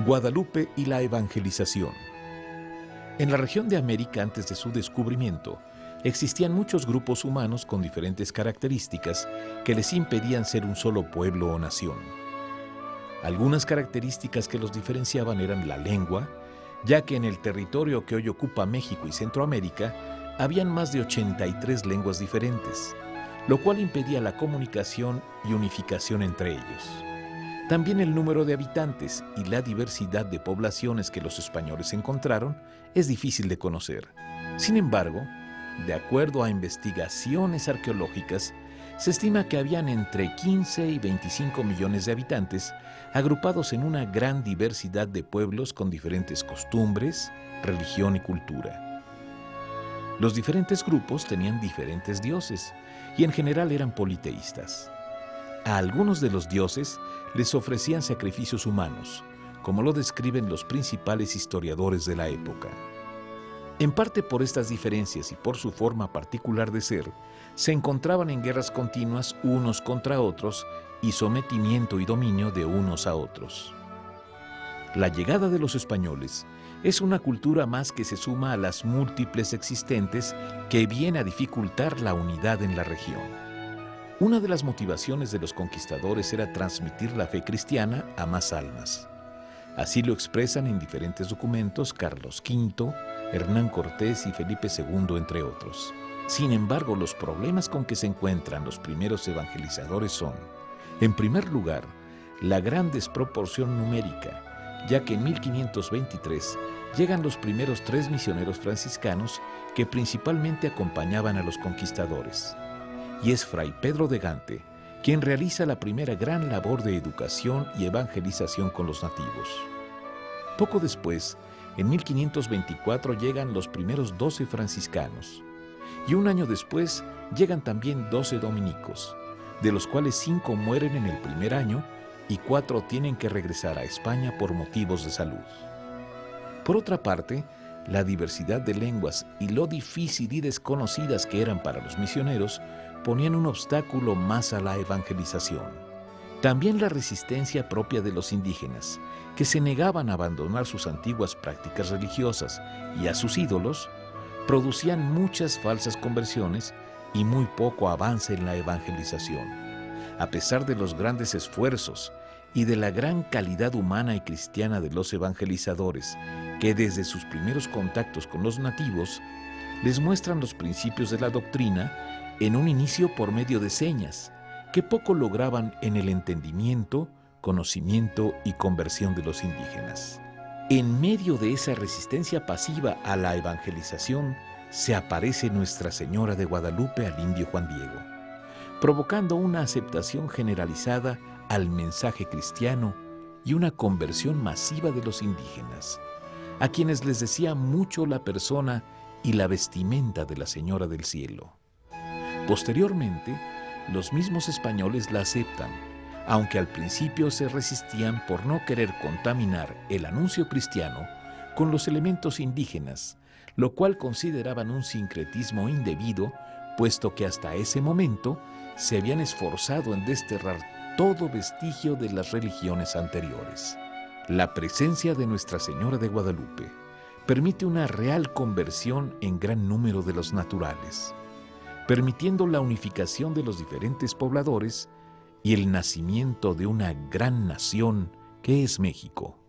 Guadalupe y la evangelización. En la región de América antes de su descubrimiento, existían muchos grupos humanos con diferentes características que les impedían ser un solo pueblo o nación. Algunas características que los diferenciaban eran la lengua, ya que en el territorio que hoy ocupa México y Centroamérica habían más de 83 lenguas diferentes, lo cual impedía la comunicación y unificación entre ellos. También el número de habitantes y la diversidad de poblaciones que los españoles encontraron es difícil de conocer. Sin embargo, de acuerdo a investigaciones arqueológicas, se estima que habían entre 15 y 25 millones de habitantes agrupados en una gran diversidad de pueblos con diferentes costumbres, religión y cultura. Los diferentes grupos tenían diferentes dioses y en general eran politeístas. A algunos de los dioses les ofrecían sacrificios humanos, como lo describen los principales historiadores de la época. En parte por estas diferencias y por su forma particular de ser, se encontraban en guerras continuas unos contra otros y sometimiento y dominio de unos a otros. La llegada de los españoles es una cultura más que se suma a las múltiples existentes que viene a dificultar la unidad en la región. Una de las motivaciones de los conquistadores era transmitir la fe cristiana a más almas. Así lo expresan en diferentes documentos Carlos V, Hernán Cortés y Felipe II, entre otros. Sin embargo, los problemas con que se encuentran los primeros evangelizadores son, en primer lugar, la gran desproporción numérica, ya que en 1523 llegan los primeros 3 misioneros franciscanos que principalmente acompañaban a los conquistadores. Y es Fray Pedro de Gante quien realiza la primera gran labor de educación y evangelización con los nativos. Poco después, en 1524 llegan los primeros 12 franciscanos, y un año después llegan también 12 dominicos, de los cuales 5 mueren en el primer año y 4 tienen que regresar a España por motivos de salud. Por otra parte, la diversidad de lenguas y lo difícil y desconocidas que eran para los misioneros ponían un obstáculo más a la evangelización. También la resistencia propia de los indígenas, que se negaban a abandonar sus antiguas prácticas religiosas y a sus ídolos, producían muchas falsas conversiones y muy poco avance en la evangelización. A pesar de los grandes esfuerzos y de la gran calidad humana y cristiana de los evangelizadores, que desde sus primeros contactos con los nativos les muestran los principios de la doctrina en un inicio por medio de señas, que poco lograban en el entendimiento, conocimiento y conversión de los indígenas. En medio de esa resistencia pasiva a la evangelización, se aparece Nuestra Señora de Guadalupe al indio Juan Diego, provocando una aceptación generalizada al mensaje cristiano y una conversión masiva de los indígenas, a quienes les decía mucho la persona y la vestimenta de la Señora del Cielo. Posteriormente, los mismos españoles la aceptan, aunque al principio se resistían por no querer contaminar el anuncio cristiano con los elementos indígenas, lo cual consideraban un sincretismo indebido, puesto que hasta ese momento se habían esforzado en desterrar todo vestigio de las religiones anteriores. La presencia de Nuestra Señora de Guadalupe permite una real conversión en gran número de los naturales, permitiendo la unificación de los diferentes pobladores y el nacimiento de una gran nación que es México.